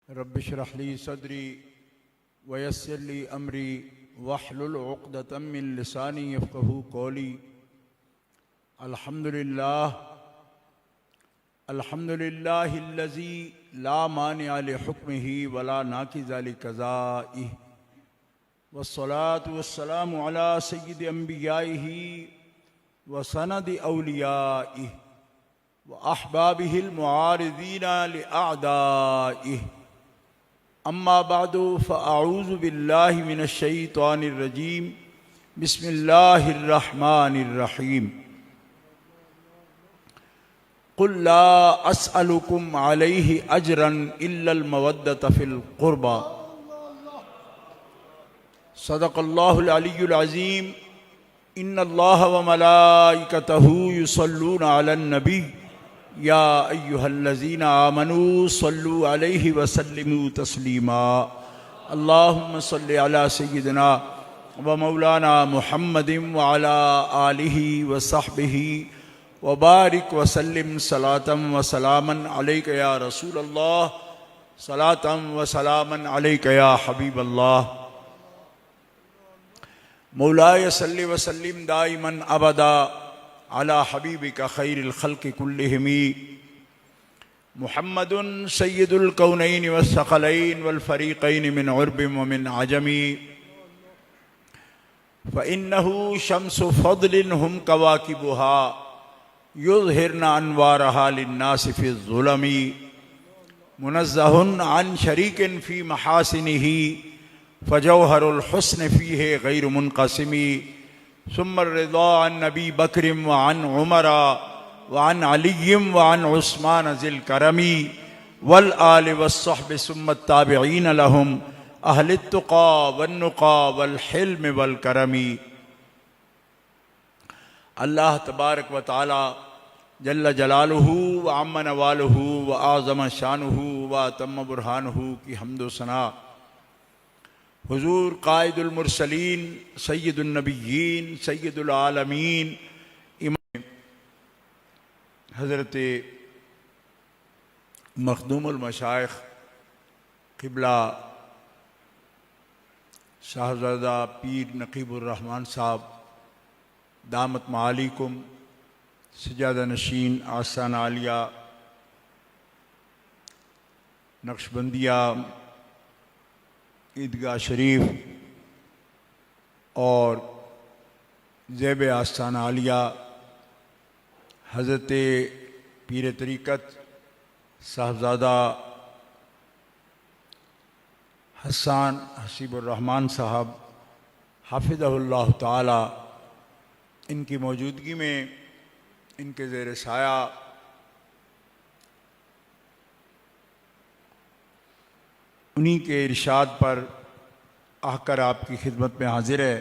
Rabbi इश्रह ली सदरी वयस्सिर ली अमरी वहलुल उक़दतम मिन लिसानी यफ़क़हू क़ौली। अल्हम्दुलिल्लाहिल्लज़ी ला मानिअ लिहुक्मिही वला नाक़िज़ लिक़ज़ाइही वस्सलातु वस्सलामु अला सय्यिदि अंबियाइही व सनदि औलियाइही व अहबाबिहिल मुआरिज़ीना लिअअदाइही। अम्मा बादु फ़अऊज़ु बिल्लाहि मिनश्शैतानिर रजीम। बिस्मिल्लाहिर रहमानिर रहीम। क़ुल ला अस्अलुकुम अलैहि अजरन इल्लल मवद्दत फ़िल क़ुरबा। सदक़ल्लाहुल अलियुल अज़ीम। इन्नल्लाह व मलाइकतहू युसल्लूना अलन नबी या अय्युहल्लज़ीना आमनू सल्लु अलैहि व सल्लिमू तस्लीमा। अल्लाहुम्मा सल्लि अला सय्यिदिना व मौलाना मुहम्मदिन व अला आलिहि व सहबिहि व बारिक व सल्लिम सलातम व सलामन अलैका या रसूल अल्लाह, सलातम व सलामन अलैका या हबीब अल्लाह। मौलाय सल्लि व सल्लिम दाइमन अबदा अला हबीबिका खैरिल खल्क़ि कुल्लिहिमी मुहम्मदुन सय्यिदुल कौनैनि वस्सक़लैनि वल फ़रीक़ैनि मिन उर्बिन व मिन अजमी। फ़इन्नहु शम्सु फ़द्लिन हुम कवाकिबुहा युज़हिरना अनवारहा लिन्नासि फ़िज़्ज़ुलमी। मुनज़्ज़हुन अन शरीकिन फ़ी महासिनिही फ़जौहरुल हुस्न फ़ीहि गैरु मुनक़सिमी। सुम्मर रिज़ा अन नबी बकरिम व अन उमरा व अन अलिय्यिम व अन उस्मान ज़िल करमी वल आलि वस्सहबि सुम्मत ताबिईन लहुम अहलित तुक़ा वन्नुक़ा वल हिल्म वल करमी। अल्लाह तबारक व तआला जल्ल जलालुहु व अम्मा नवालुहु व आज़म शानुहु व तम्म बुरहानुहु की हम्दो सना हुज़ूर क़ाइदुल मुरसलीन सय्यिदुन नबिय्यीन सय्यिदुल आलमीन इमाम हज़रत मखदूमुल मशाइख़ क़िबला शाहज़ादा पीर नक़ीबुर रहमान साहब दामत मालिकुम सजादा नशीन आसान आलिया नक्शबंदिया ईदगाह शरीफ और ज़ेब आस्तान आलिया हज़रत पीर तरीक़त साहबज़ादा हसन हसीबुर रहमान साहब हाफ़िज़हुल्लाह ताला, इनकी मौजूदगी में इनके ज़ेर साया उन्हीं के इरशाद पर आकर आपकी खिदमत में हाजिर है।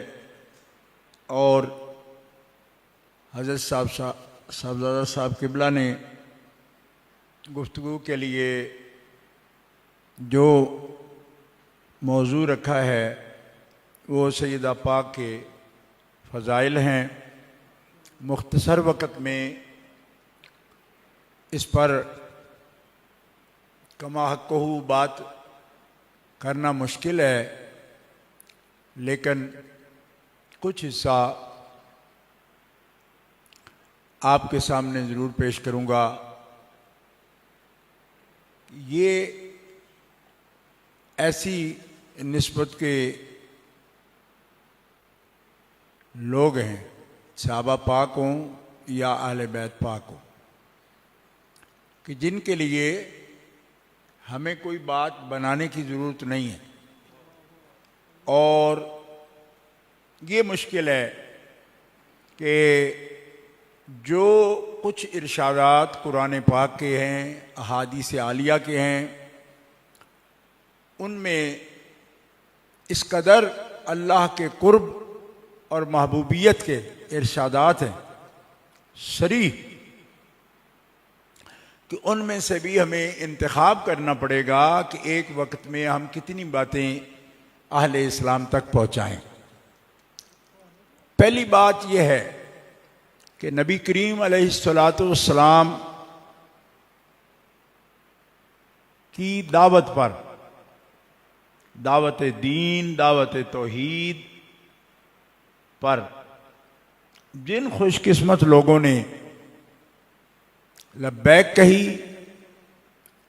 और हज़रत साहबज़ादा साहब क़िबला ने गुफ्तगू के लिए जो मौजू रखा है वो सैयदा पाक के फ़ज़ाइल हैं। मुख्तसर वक़्त में इस पर कमा हक़्क़हू बात करना मुश्किल है, लेकिन कुछ हिस्सा आपके सामने ज़रूर पेश करूँगा। ये ऐसी निस्बत के लोग हैं, सहाबा पाक हों या अहले बैत पाक हों, कि जिनके लिए हमें कोई बात बनाने की ज़रूरत नहीं है। और ये मुश्किल है कि जो कुछ इरशादात कुरान पाक के हैं, अहादीस आलिया के हैं, उनमें इस कदर अल्लाह के कुर्ब और महबूबियत के इरशादात हैं शरीह कि उनमें से भी हमें इंतखाब करना पड़ेगा कि एक वक्त में हम कितनी बातें अहले इस्लाम तक पहुँचाएँ। पहली बात यह है कि नबी करीम अलैहिस्सलातु वस्सलाम की दावत पर दावत दीन, दावत तौहीद पर जिन खुशकिस्मत लोगों ने लब्बैक कही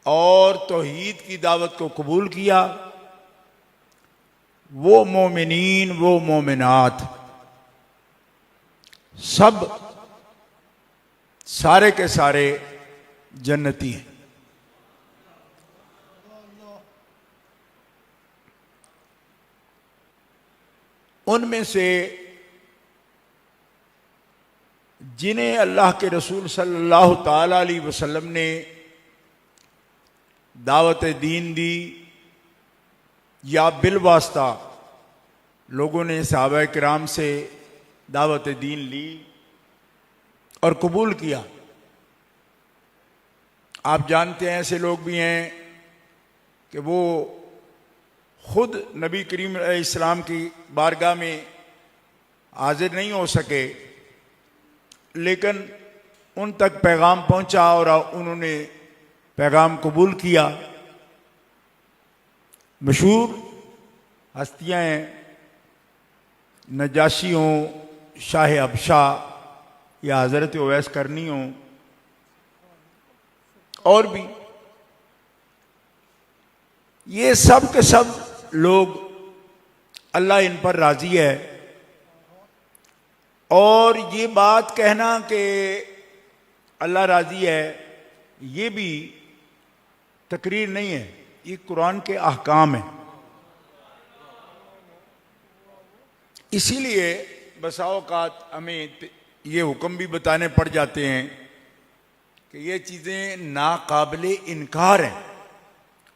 और तौहीद की दावत को कबूल किया, वो मोमिनीन, वो मोमिनात सब सारे के सारे जन्नती हैं। उनमें से जिन्हें अल्लाह के रसूल सल्लल्लाहु ताला अलैहि वसल्लम ने दावत दीन दी या बिलवास्ता लोगों ने सहाबा किराम से दावत दीन ली और कबूल किया। आप जानते हैं ऐसे लोग भी हैं कि वो खुद नबी करीम इस्लाम की बारगाह में हाजिर नहीं हो सके, लेकिन उन तक पैगाम पहुंचा और उन्होंने पैगाम कबूल किया। मशहूर हस्तियां हैं, नजाशी हों, शाह अबशा या हज़रत उवैस करनी हों, और भी ये सब के सब लोग अल्लाह इन पर राजी है। और ये बात कहना कि अल्लाह राजी है ये भी तकरीर नहीं है, ये कुरान के अहकाम है। इसीलिए बसा औकात हमें ये हुक्म भी बताने पड़ जाते हैं कि ये चीज़ें नाकाबिले इनकार हैं।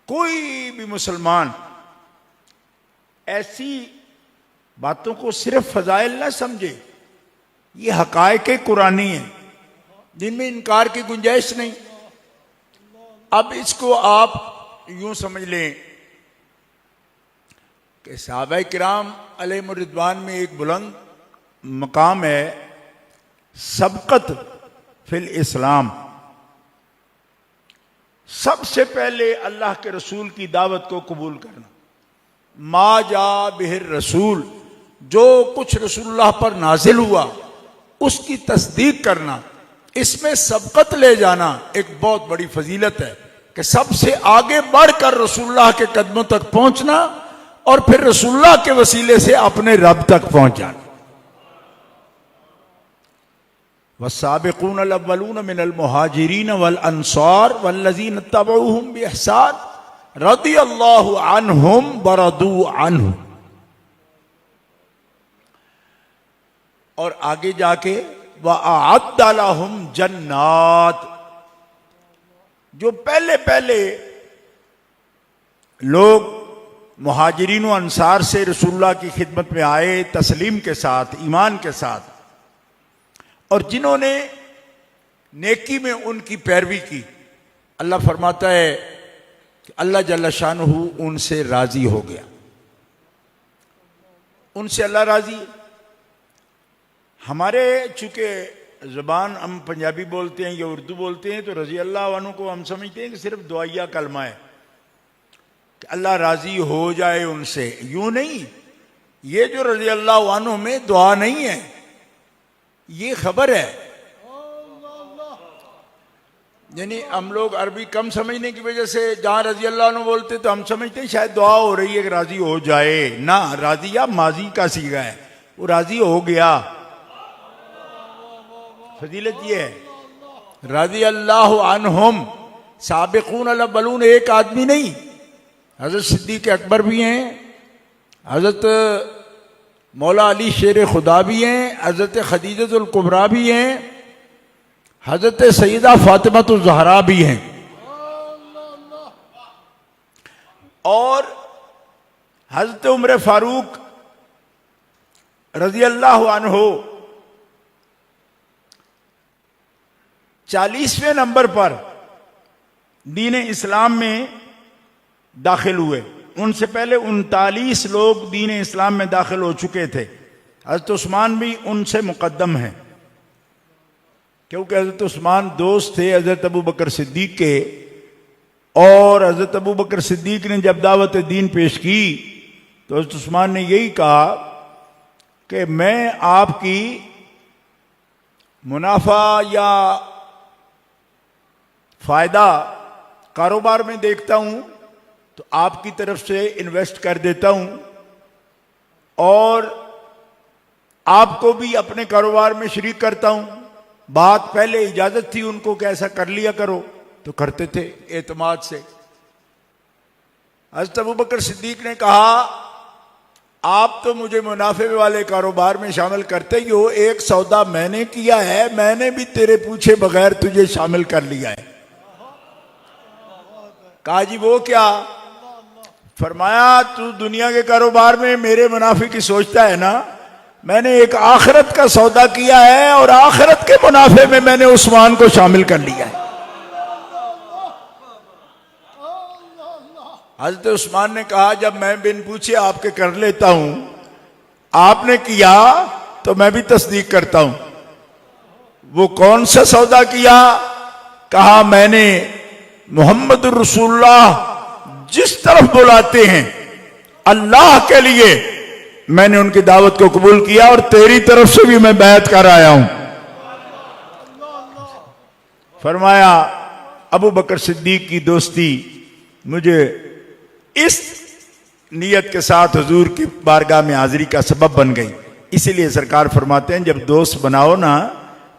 कोई भी मुसलमान ऐसी बातों को सिर्फ फजाइल ना समझे, ये हकायक़ कुरानी है जिनमें इनकार की गुंजाइश नहीं। अब इसको आप यूं समझ लें कि सहाबा किराम अलैहिम रिदवान में एक बुलंद मकाम है, सबकत फिल इस्लाम। सबसे पहले अल्लाह के रसूल की दावत को कबूल करना, मा जा बिहिर रसूल, जो कुछ रसूलुल्लाह पर नाजिल हुआ उसकी तस्दीक करना, इसमें सबकत ले जाना एक बहुत बड़ी फजीलत है कि सबसे आगे बढ़कर रसूलुल्लाह के कदमों तक पहुंचना और फिर रसूलुल्लाह के वसीले से अपने रब तक पहुंच जाना। वस्साबिकून अल-अव्वलून मिनल मुहाजिरीन वल अंसार वल्लज़ीना तबऊहुम बिइहसान रदियल्लाहु अन्हुम वरदू अन्हु। और आगे जाके वअअद्द लहुम जन्नात, जो पहले पहले लोग मुहाजिरीन व अंसार से रसूलुल्लाह की खिदमत में आए तस्लीम के साथ, ईमान के साथ, और जिन्होंने नेकी में उनकी पैरवी की, अल्लाह फरमाता है कि अल्लाह जल्ल शानुहु उनसे राजी हो गया। उनसे अल्लाह राजी। हमारे चूंकि ज़बान हम पंजाबी बोलते हैं या उर्दू बोलते हैं तो रज़ी अल्लाह अन्हु को हम समझते हैं कि सिर्फ दुआया कलमा है कि अल्लाह राजी हो जाए उनसे। यूं नहीं, ये जो रज़ी अल्लाह अन्हु में दुआ नहीं है, ये खबर है। यानी हम लोग अरबी कम समझने की वजह से जहां रज़ी अल्लाह अन्हु बोलते तो हम समझते हैं शायद दुआ हो रही है कि राजी हो जाए। ना, राजी या माजी का सीगा है, वो राजी हो गया। फजीलत ये है रज़ी अल्लाह अन्हुम, साबिकून अल-अव्वलून एक आदमी नहीं, हज़रत सिद्दीक़ अकबर भी हैं, हज़रत मौला अली शेर खुदा भी हैं, हज़रत खदीजतुल कुबरा भी हैं, हज़रत सैयदा फातिमातुज़ ज़हरा भी हैं, और हज़रत उमर फारूक रज़ी अल्लाह अन्हु 40वें नंबर पर दीन इस्लाम में दाखिल हुए। उनसे पहले 39 लोग दीन इस्लाम में दाखिल हो चुके थे। हज़रत उस्मान भी उनसे मुकद्दम हैं, क्योंकि हज़रत उस्मान दोस्त थे हज़रत अबू बकर सिद्दीक़ के, और हजरत अबू बकर सिद्दीक ने जब दावत दीन पेश की तो हजरत उस्मान ने यही कहा कि मैं आपकी मुनाफा या फायदा कारोबार में देखता हूं तो आपकी तरफ से इन्वेस्ट कर देता हूं और आपको भी अपने कारोबार में शरीक करता हूं। बात पहले इजाजत थी उनको कि ऐसा कर लिया करो, तो करते थे एतमाद से। हज़रत अबू बकर सिद्दीक ने कहा आप तो मुझे मुनाफे वाले कारोबार में शामिल करते ही हो, एक सौदा मैंने किया है, मैंने भी तेरे पूछे बगैर तुझे शामिल कर लिया है। कहा जी वो क्या? फरमाया तू दुनिया के कारोबार में मेरे मुनाफे की सोचता है ना, मैंने एक आखिरत का सौदा किया है और आखिरत के मुनाफे में मैंने उस्मान को शामिल कर लिया है। हजरत उस्मान ने कहा जब मैं बिन पूछे आपके कर लेता हूं, आपने किया तो मैं भी तस्दीक करता हूं। वो कौन सा सौदा किया? कहा मैंने मोहम्मद रसूलुल्लाह जिस तरफ बुलाते हैं अल्लाह के लिए, मैंने उनकी दावत को कबूल किया और तेरी तरफ से भी मैं बैत कर आया हूं। फरमाया अबू बकर सिद्दीक की दोस्ती मुझे इस नियत के साथ हुजूर की बारगाह में हाजिरी का सबब बन गई। इसीलिए सरकार फरमाते हैं जब दोस्त बनाओ ना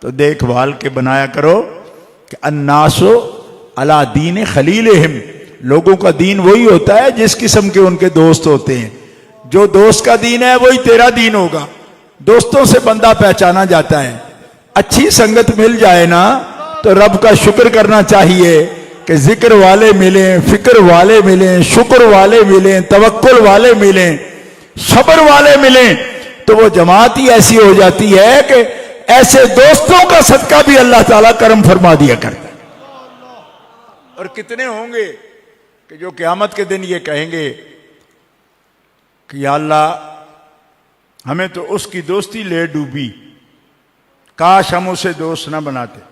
तो देखभाल के बनाया करो कि अन्नासो अला दीन खलीलहिम, लोगों का दीन वही होता है जिस किस्म के उनके दोस्त होते हैं। जो दोस्त का दीन है वही तेरा दीन होगा। दोस्तों से बंदा पहचाना जाता है। अच्छी संगत मिल जाए ना तो रब का शुक्र करना चाहिए कि जिक्र वाले मिलें, फिक्र वाले मिलें, शुक्र वाले मिलें, तवक्कुल वाले मिलें, सब्र वाले मिलें, तो वो जमात ही ऐसी हो जाती है कि ऐसे दोस्तों का सदका भी अल्लाह ताला करम फरमा दिया करता है। और कितने होंगे कि जो क़यामत के दिन ये कहेंगे कि या अल्लाह हमें तो उसकी दोस्ती ले डूबी, काश हम उसे दोस्त ना बनाते।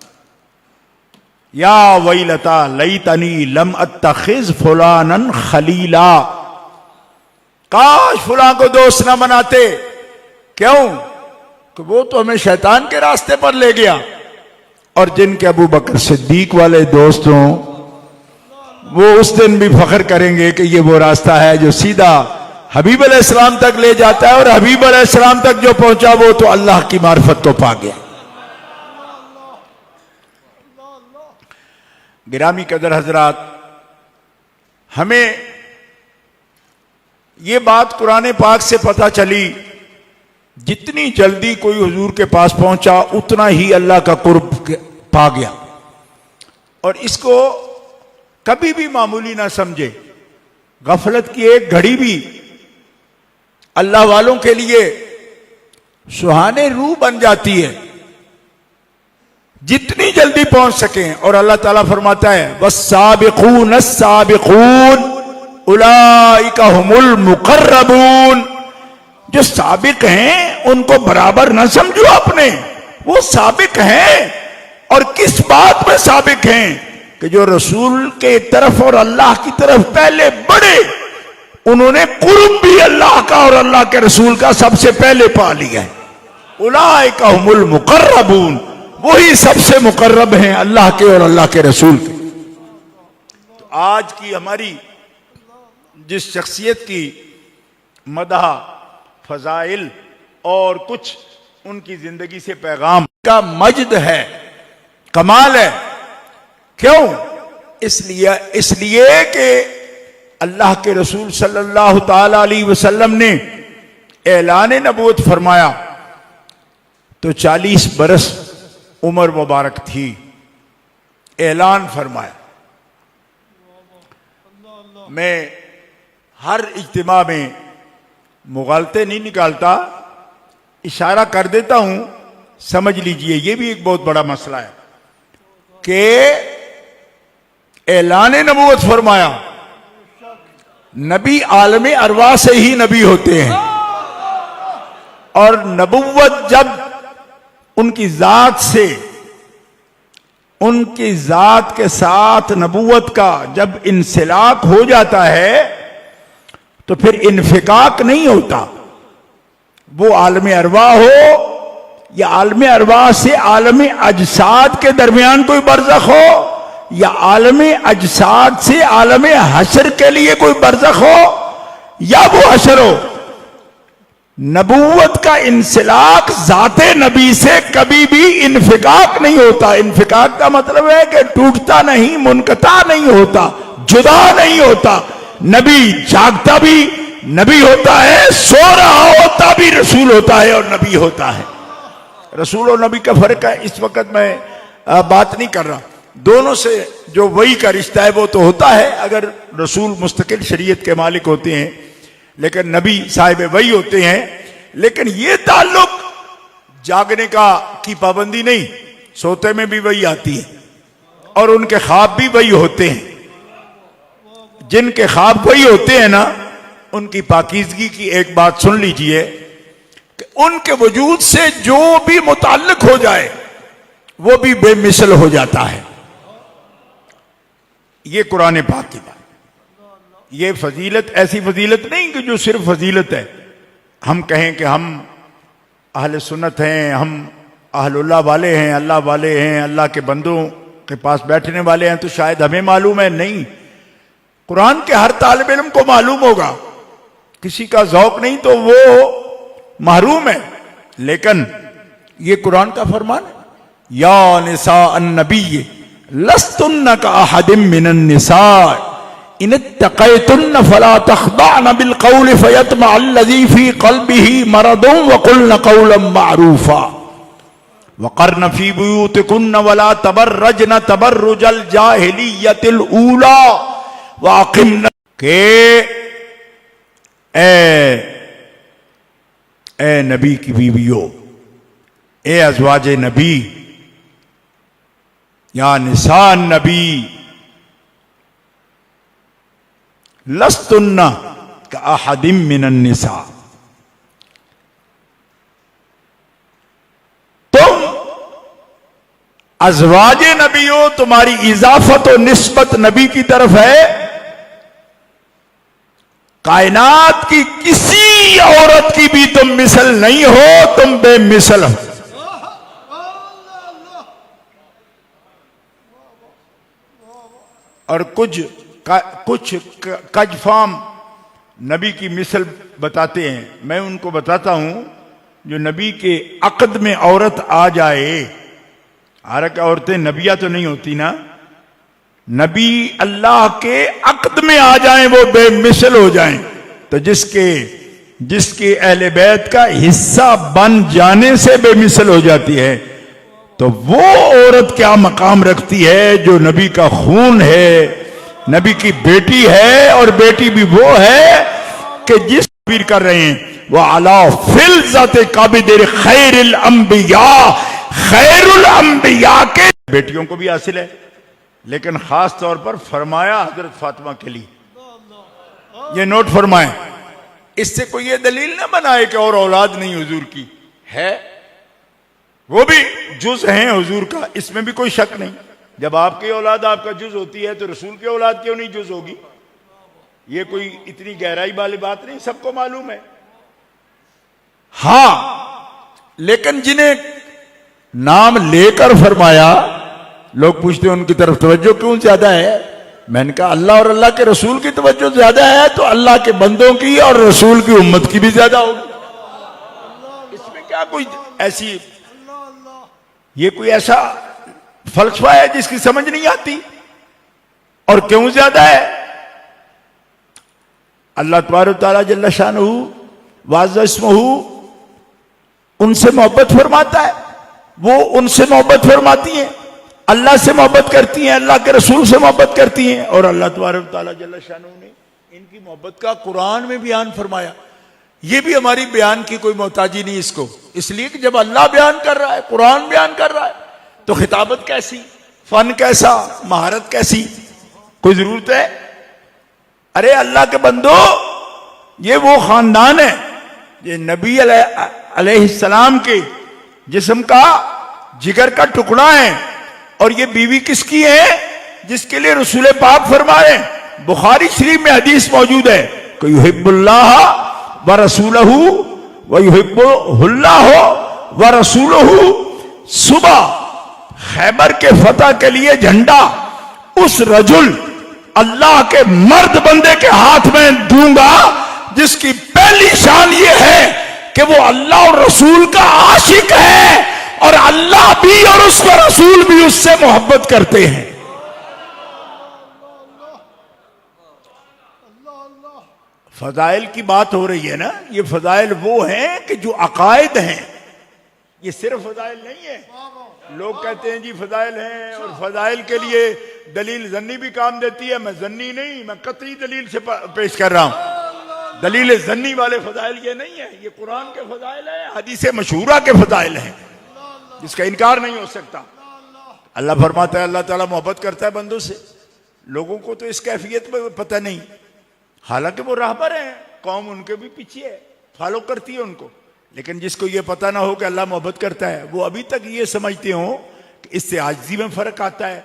या वैलता लैतनी लम अत्तखिज फुलानन खलीला, काश फुलां को दोस्त ना बनाते। क्यों? कि वो तो हमें शैतान के रास्ते पर ले गया। और जिनके अबू बकर सिद्दीक वाले दोस्त हों वो उस दिन भी फख्र करेंगे कि ये वो रास्ता है जो सीधा हबीब अलैहिस्सलाम तक ले जाता है, और हबीब अलैहिस्सलाम तक जो पहुंचा वो तो अल्लाह की मार्फत को पा गया। गिरामी कदर हजरात, हमें ये बात कुरान पाक से पता चली, जितनी जल्दी कोई हुजूर के पास पहुंचा उतना ही अल्लाह का कुर्ब पा गया। और इसको कभी भी मामूली ना समझे। गफलत की एक घड़ी भी अल्लाह वालों के लिए सुहाने रूह बन जाती है, जितनी जल्दी पहुंच सकें। और अल्लाह ताला फरमाता है वस्साबिकून अस्साबिकून उलाइका हुमुल मुकर्रबून, जो साबिक हैं उनको बराबर ना समझो अपने, वो साबिक हैं। और किस बात में साबिक हैं? कि जो रसूल के तरफ और अल्लाह की तरफ पहले बढ़े, उन्होंने कुर्ब भी अल्लाह का और अल्लाह के रसूल का सबसे पहले पा लिया है। उलाइका हुमुल मुकर्रबून, वही सबसे मुकर्रब हैं अल्लाह के और अल्लाह के रसूल के। तो आज की हमारी जिस शख्सियत की मदह, फजाइल और कुछ उनकी जिंदगी से पैगाम का मजद है, कमाल है। क्यों? इसलिए कि अल्लाह के रसूल सल्लल्लाहु ताला अलैहि वसल्लम ने ऐलान नबूवत फरमाया तो 40 बरस उम्र मुबारक थी। ऐलान फरमाया। मैं हर इज्तिमा में मुगालते नहीं निकालता, इशारा कर देता हूं, समझ लीजिए। ये भी एक बहुत बड़ा मसला है कि ऐलान नबूवत फरमाया, नबी आलमे अरवा से ही नबी होते हैं। और नबूवत जब उनकी जात से उनकी जात के साथ नबूवत का जब इंसिलाक हो जाता है तो फिर इन्फिकाक नहीं होता। वो आलम अरवा हो या आलम अरवा से आलम अजसाद के दरमियान कोई बरज़ख हो या आलम अजसाद से आलम हशर के लिए कोई बरज़ख हो या वो हशर हो, नबूवत का इंसिलाक जाते नबी से कभी भी इन्फिकाक नहीं होता। इन्फिकाक का मतलब है कि टूटता नहीं, मुनकता नहीं होता, जुदा नहीं होता। नबी जागता भी नबी होता है, सो रहा होता भी रसूल होता है और नबी होता है। रसूल और नबी का फर्क है, इस वक्त मैं बात नहीं कर रहा। दोनों से जो वही का रिश्ता है वो तो होता है, अगर रसूल मुस्तकिल शरीयत के मालिक होते हैं लेकिन नबी साहिब वही होते हैं। लेकिन ये ताल्लुक जागने का की पाबंदी नहीं, सोते में भी वही आती है और उनके ख्वाब भी वही होते हैं। जिनके ख्वाब वही होते हैं ना, उनकी पाकीज़गी की एक बात सुन लीजिए कि उनके वजूद से जो भी मुताल्लिक हो जाए वो भी बेमिसल हो जाता है। ये कुरान पाक की बात। ये फजीलत ऐसी फजीलत नहीं कि जो सिर्फ फजीलत है, हम कहें कि हम अहले सुन्नत हैं, हम अहलुल्लाह वाले हैं, अल्लाह वाले हैं, अल्लाह के बंदों के पास बैठने वाले हैं, तो शायद हमें मालूम है। नहीं, कुरान के हर तालिब इल्म को मालूम होगा। किसी का ज़ौक़ नहीं तो वो महरूम है। लेकिन ये कुरान का फरमान है, या निसा अन्नबी लस्तुन्न का अहदिम मिनन निसा इन तक़ैतुन्न फला तख़दअन बिल क़ौल फ़यत्मअ अल्लज़ी फ़ी क़ल्बिही मरदुन वक़ुल्न क़ौलन मअरूफ़ा वक़र्न फ़ी बुयूतिकुन्न वला तबर्रजन तबर्रुजल जाहिलिय्यतिल ऊला वाक़िमन के ए नबी की बीवियों, ए अज़वाजे नबी, या निसान नबी लस्तुन्ना का अहदिम मिनन निसा, तुम अज़वाजे नबी हो, तुम्हारी इजाफत और निस्बत नबी की तरफ है। कायनात की किसी औरत की भी तुम मिसल नहीं हो, तुम बेमिसल हो। और कुछ कजफाम नबी की मिसल बताते हैं। मैं उनको बताता हूं, जो नबी के अक़द में औरत आ जाए। हालांकि औरतें नबिया तो नहीं होती ना, नबी अल्लाह के अक़द में आ जाएं, वो बेमिसल हो जाएं, तो जिसके अहले बैत का हिस्सा बन जाने से बेमिसल हो जाती है, तो वो औरत क्या मकाम रखती है जो नबी का खून है, नबी की बेटी है। और बेटी भी वो है कि जिस पीर कर रहे हैं वो अला फिल ज़ाते काबिदिर खैरुल अंबिया, खैरुल अंबिया के बेटियों को भी हासिल है, लेकिन खास तौर पर फरमाया हजरत फातिमा के लिए। ये नोट फरमाएं, इससे कोई ये दलील ना बनाए कि और औलाद नहीं हुजूर की है, वो भी जुज हैं हुजूर का, इसमें भी कोई शक नहीं। जब आपकी औलाद आपका जुज होती है तो रसूल की औलाद क्यों नहीं जुज होगी? ये कोई इतनी गहराई वाली बात नहीं, सबको मालूम है। हां, लेकिन जिन्हें नाम लेकर फरमाया, लोग पूछते हैं उनकी तरफ तवज्जो क्यों ज्यादा है? मैंने कहा अल्लाह और अल्लाह के रसूल की तवज्जो ज्यादा है तो अल्लाह के बंदों की और रसूल की उम्मत की भी ज्यादा होगी। इसमें क्या कोई ऐसी, ये कोई ऐसा फलसफा है जिसकी समझ नहीं आती? और क्यों ज्यादा है? अल्लाह तबारक तआला जल्ला शानुहु वाज़्ज़ा इस्मुहु उनसे मोहब्बत फरमाता है, वो उनसे मोहब्बत फरमाती हैं, अल्लाह से मोहब्बत करती हैं, अल्लाह के रसूल से मोहब्बत करती हैं। और अल्लाह तबारक तआला जल्ला शानुहु ने इनकी मोहब्बत का कुरान में बयान फरमाया। ये भी हमारी बयान की कोई मोहताजी नहीं इसको, इसलिए कि जब अल्लाह बयान कर रहा है, कुरान बयान कर रहा है, तो खिताबत कैसी, फन कैसा, महारत कैसी, कोई जरूरत है? अरे अल्लाह के बंदो, ये वो खानदान है, ये नबी अलैहिस्सलाम के जिस्म का जिगर का टुकड़ा है। और ये बीवी किसकी है? जिसके लिए रसूल पाक फरमा रहे हैं, बुखारी शरीफ में हदीस मौजूद है कि युहिब्बुल्लाह व रसूलहू व युहिब्बुहुल्लाह व रसूलहू। सुबह खैबर के फतह के लिए झंडा उस रजुल अल्लाह के मर्द बंदे के हाथ में दूंगा जिसकी पहली शान ये है कि वो अल्लाह और रसूल का आशिक है, और अल्लाह भी और उसका रसूल भी उससे मोहब्बत करते हैं। फजाइल की बात हो रही है ना, ये फजाइल वो हैं कि जो अकायद हैं, ये सिर्फ फजाइल नहीं है। लोग कहते हैं जी फजाइल हैं, और फजाइल के लिए दलील जन्नी भी काम देती है। मैं जन्नी नहीं, मैं कतई दलील से पेश कर रहा हूं। दलील जन्नी वाले फजाइल ये नहीं है, ये कुरान के फजाइल है, हदीस मशहूरा के फजाइल हैं, जिसका इनकार नहीं हो सकता। अल्लाह फरमाता है अल्लाह ताला मोहब्बत करता है बंदों से। लोगों को तो इस कैफियत में पता नहीं, हालांकि वो राहबर हैं, कौम उनके भी पीछे है, फॉलो करती है उनको। लेकिन जिसको ये पता ना हो कि अल्लाह मोहब्बत करता है, वो अभी तक ये समझते हो कि इससे आजिज़ी में फर्क आता है।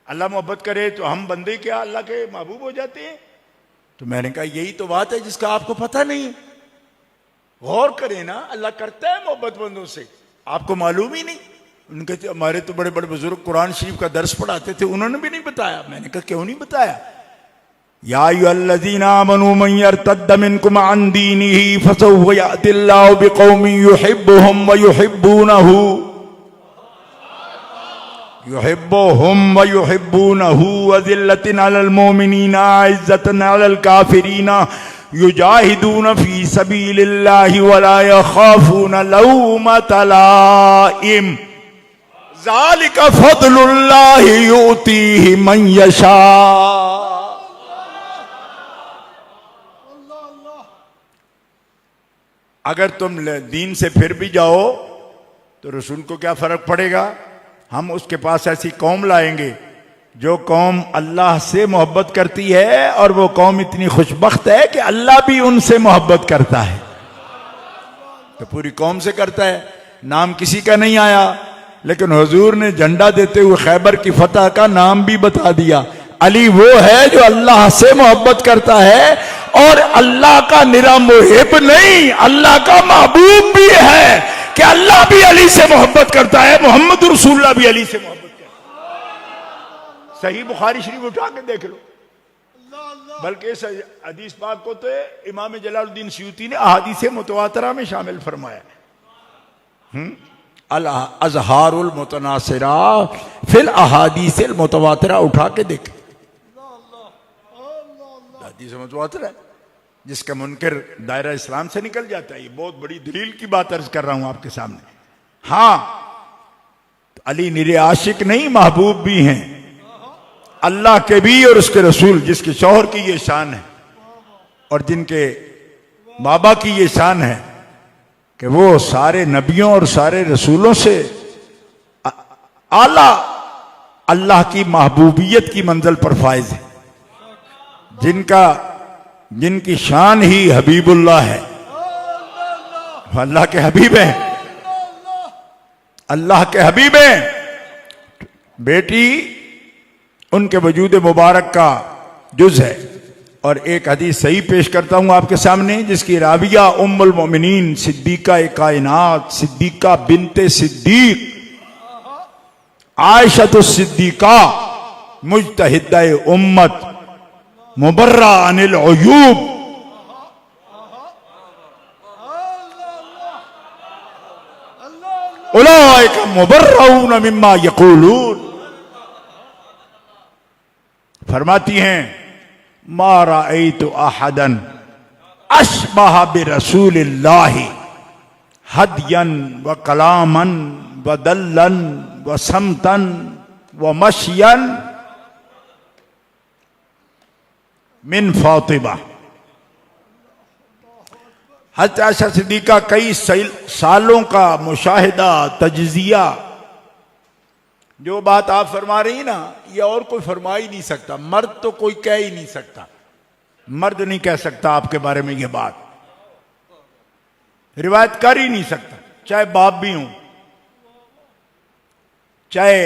अल्लाह मोहब्बत करे तो हम बंदे क्या अल्लाह के महबूब हो जाते हैं? तो मैंने कहा यही तो बात है जिसका आपको पता नहीं। गौर करें ना, अल्लाह करता है मोहब्बत बंदों से, आपको मालूम ही नहीं। उनके हमारे तो बड़े बड़े बुजुर्ग कुरान शरीफ का दर्स पढ़ाते थे, उन्होंने भी नहीं बताया। मैंने कहा क्यों नहीं बताया? या अय्युहल्लज़ीना आमनू मन यर्तद्द मिनकुम अन दीनिही फसौफ यअतिल्लाहु बिक़ौमिन युहिब्बुहुम व युहिब्बूनहु व युहिब्बूनहु अज़िल्लतिन अलल मोमिनीना इज़्ज़तन अलल काफिरीना युजाहिदून फी सबीलिल्लाहि वला यखाफून लौमता लाइम ज़ालिका फ़ज़लुल्लाहि युतीहि मन यशा। अगर तुम दीन से फिर भी जाओ तो रसूल को क्या फर्क पड़ेगा? हम उसके पास ऐसी कौम लाएंगे जो कौम अल्लाह से मोहब्बत करती है, और वो कौम इतनी खुशबख्त है कि अल्लाह भी उनसे मोहब्बत करता है। तो पूरी कौम से करता है, नाम किसी का नहीं आया, लेकिन हुजूर ने झंडा देते हुए खैबर की फतह का नाम भी बता दिया। अली वो है जो अल्लाह से मोहब्बत करता है, और अल्लाह का निरा मुहिब नहीं, अल्लाह का महबूब भी है कि अल्लाह भी अली से मोहब्बत करता है, मोहम्मद रसूलुल्लाह भी अली से मोहब्बत करता है। सही बुखारी शरीफ उठा के देख लो। बल्कि इस हदीस पाक को तो इमाम जलालुद्दीन सयूती ने अहादीस मुतवातिरा में शामिल फरमाया। अल अज़हारुल मुतनासिरा फिल अहादीसिल मुतवातिरा उठा के देख, हदीस मुतवातिर है, जिसका मुनकर दायरा इस्लाम से निकल जाता है। ये बहुत बड़ी दलील की बात अर्ज कर रहा हूं आपके सामने। हाँ, तो अली निरे आशिक नहीं, महबूब भी हैं, अल्लाह के भी और उसके रसूल। जिसके शौहर की ये शान है और जिनके बाबा की ये शान है कि वो सारे नबियों और सारे रसूलों से आला अल्लाह की महबूबियत की मंजिल पर फायज है, जिनकी शान ही हबीबुल्लाह है, अल्लाह के हबीब हैं, अल्लाह के हबीब हैं। बेटी उनके वजूद मुबारक का जुज है। और एक हदीस सही पेश करता हूं आपके सामने, जिसकी राविया उम्मुल मोमिनीन सिद्दीका कायनात सिद्दीका बिनते सिद्दीक आयशा तो सिद्दीका मुजतहिदा उम्मत मुबर्रा अनिल उयूब, उलाइका मुबर्रऊन मिम्मा यक़ूलून। फरमाती हैं मा रअयतु अहदन अशबह बिरसूलिल्लाहि हदयन व कलामन व दल्लन व समतन व मशयन मिन फातिमा। हज़रत आयशा सिद्दीका कई सालों का मुशाहिदा तजजिया, जो बात आप फरमा रही ना, ये और कोई फरमा ही नहीं सकता, मर्द तो कोई कह ही नहीं सकता, मर्द नहीं कह सकता आपके बारे में ये बात, रिवायत कर ही नहीं सकता, चाहे बाप भी हूं, चाहे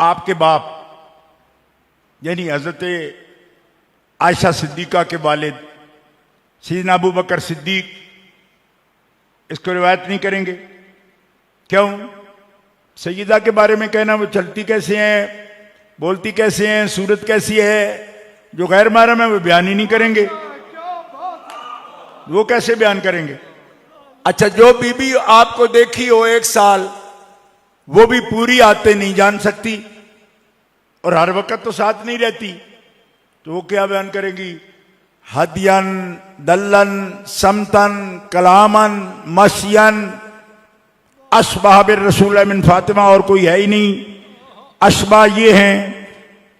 आपके बाप यानी हजरत आयशा सिद्दीका के वालिद सैयदना अबू बकर सिद्दीक इसको रिवायत नहीं करेंगे? क्यों? सैयदा के बारे में कहना वो चलती कैसे हैं, बोलती कैसे हैं, सूरत कैसी है, जो गैर महरम है वो बयान ही नहीं करेंगे। वो कैसे बयान करेंगे? अच्छा, जो बीबी आपको देखी हो 1 साल, वो भी पूरी आते नहीं जान सकती और हर वक्त तो साथ नहीं रहती, तो वो क्या बयान करेंगी? हदियन, दल्लन, समतन, कलामन, मशियन, अशबा बिर रसूल मिन फातिमा, और कोई है ही नहीं। अशबा ये हैं,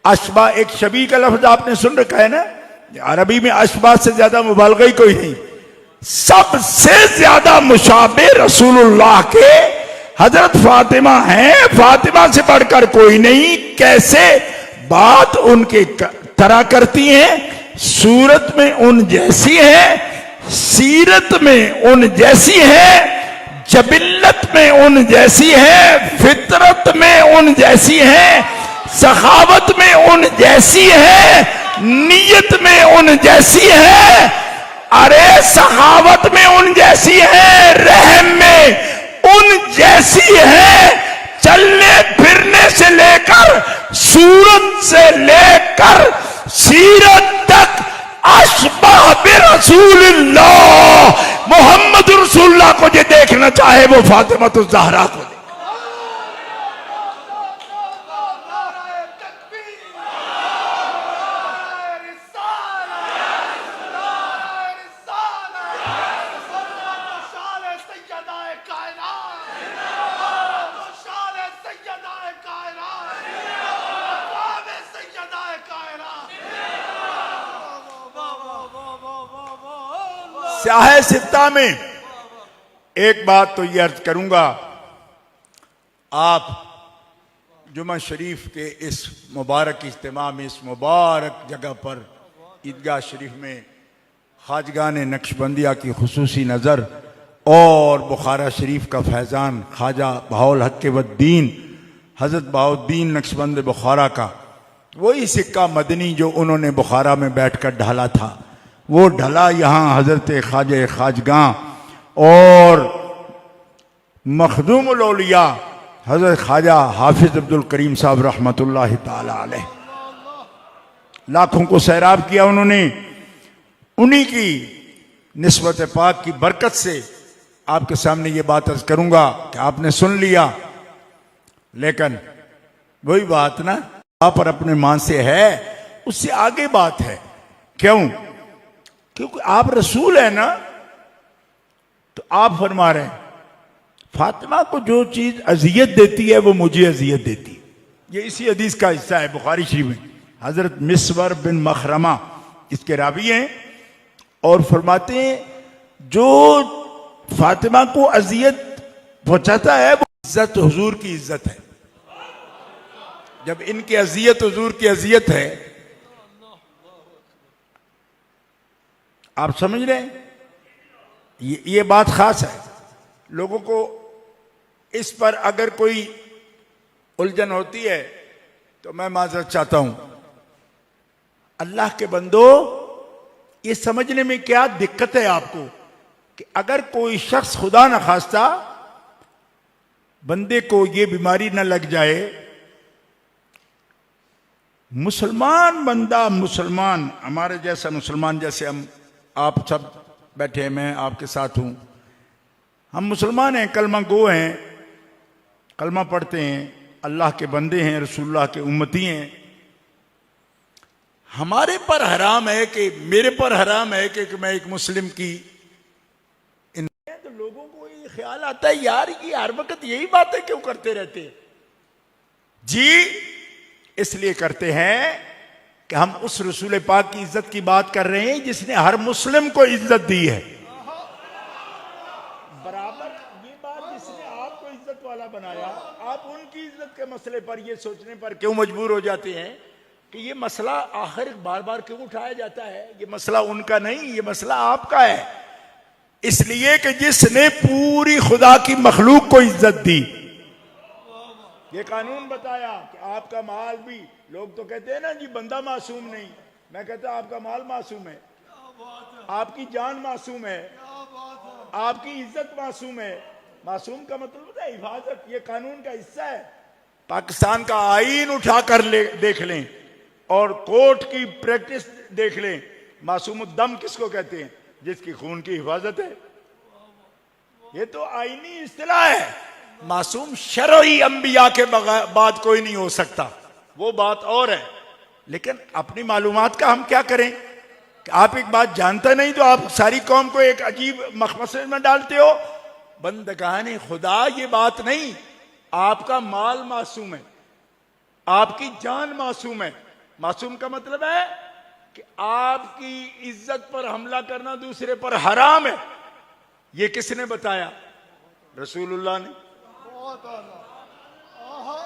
अशबा एक शबी का लफ्ज आपने सुन रखा है ना, अरबी में अशबा से ज्यादा मुबालगा ही कोई नहीं। सबसे ज्यादा मुशाबे रसूलुल्लाह के हजरत फातिमा हैं, फातिमा से बढ़कर कोई नहीं। कैसे बात उनके तरह करती हैं, सूरत में उन जैसी है, सीरत में उन जैसी है, जबिल्लत में उन जैसी है, फितरत में उन जैसी है, सखावत में उन जैसी है, नीयत में उन जैसी है, अरे सखावत में उन जैसी है, रहम में उन जैसी है, चलने फिरने से लेकर, सूरत से लेकर सीरत तक अशबह बिरसूलिल्लाह मोहम्मद रसूलुल्लाह को जो देखना चाहे वो फातिमा तो ज़हरा को देखे। स्याह सित्ता में एक बात तो ये अर्ज करूंगा, आप जुमा शरीफ के इस मुबारक इज्तिमा में, इस मुबारक जगह पर ईदगाह शरीफ में ख्वाजगान नक्शबंदिया की खुसूसी नज़र और बुखारा शरीफ का फैज़ान ख्वाजा बहाउल हक वद्दीन हज़रत बहाउद्दीन नक्शबंद बुखारा का वही सिक्का मदनी जो उन्होंने बुखारा में बैठकर ढाला था, वो ढला यहाँ हजरत ख्वाजा ख्वाजगां और मखदूमुल औलिया हजरत ख्वाजा हाफिज अब्दुल करीम साहब रहमतुल्लाह ताला अलैह, लाखों को सैराब किया उन्होंने। उन्हीं की निस्बत पाक की बरकत से आपके सामने ये बात अर्ज करूंगा कि आपने सुन लिया, लेकिन वही बात ना आप पर अपने मान से है, उससे आगे बात है। क्यों? क्योंकि आप रसूल है ना, तो आप फरमा रहे हैं फातिमा को जो चीज अजियत देती है वो मुझे अजियत देती है। ये इसी हदीस का हिस्सा है बुखारी शरीफ में। हजरत मिस्वर बिन मखरमा इसके रावी हैं और फरमाते हैं जो फातिमा को अजियत पहुंचाता है वो इज्जत हुजूर की इज्जत है। जब इनकी अजियत हुजूर की अजियत है, आप समझ रहे हैं? ये बात खास है। लोगों को इस पर अगर कोई उलझन होती है तो मैं माजरत चाहता हूं। अल्लाह के बंदो, ये समझने में क्या दिक्कत है आपको कि अगर कोई शख्स खुदा न खास्ता बंदे को ये बीमारी न लग जाए, मुसलमान बंदा, मुसलमान हमारे जैसा मुसलमान, जैसे हम आप सब बैठे हैं, मैं आपके साथ हूं, हम मुसलमान हैं, कलमा गो हैं, कलमा पढ़ते हैं, अल्लाह के बंदे हैं, रसूलुल्लाह के उम्मती हैं। हमारे पर हराम है कि मेरे पर हराम है कि मैं एक मुस्लिम की तो लोगों को ये ख्याल आता है यार ये हर वक्त यही बातें क्यों करते रहते हैं? जी इसलिए करते हैं कि हम उस रसूल पाक की इज्जत की बात कर रहे हैं जिसने हर मुस्लिम को इज्जत दी है बराबर। ये बात जिसने आपको इज्जत वाला बनाया, आप उनकी इज्जत के मसले पर ये सोचने पर क्यों मजबूर हो जाते हैं कि ये मसला आखिर बार बार क्यों उठाया जाता है? ये मसला उनका नहीं, ये मसला आपका है। इसलिए कि जिसने पूरी खुदा की मखलूक को इज्जत दी, ये कानून बताया कि आपका माल भी, लोग तो कहते हैं ना जी बंदा मासूम नहीं, मैं कहता आपका माल मासूम है, आपकी जान मासूम है, आपकी इज्जत मासूम है। मासूम का मतलब होता है हिफाजत, ये कानून का हिस्सा है। पाकिस्तान का आईन उठा कर देख लें और कोर्ट की प्रैक्टिस देख लें, मासूम दम किसको कहते हैं? जिसकी खून की हिफाजत है। ये तो आईनी इस्तिलाह है। मासूम शरई अंबिया के बाद कोई नहीं हो सकता, वो बात और है। लेकिन अपनी मालूमात का हम क्या करें कि आप एक बात जानते नहीं तो आप सारी कौम को एक अजीब मखमसे में डालते हो। बंदगाने खुदा, ये बात नहीं। आपका माल मासूम है, आपकी जान मासूम है। मासूम का मतलब है कि आपकी इज्जत पर हमला करना दूसरे पर हराम है। ये किसने बताया? रसूलुल्लाह ने।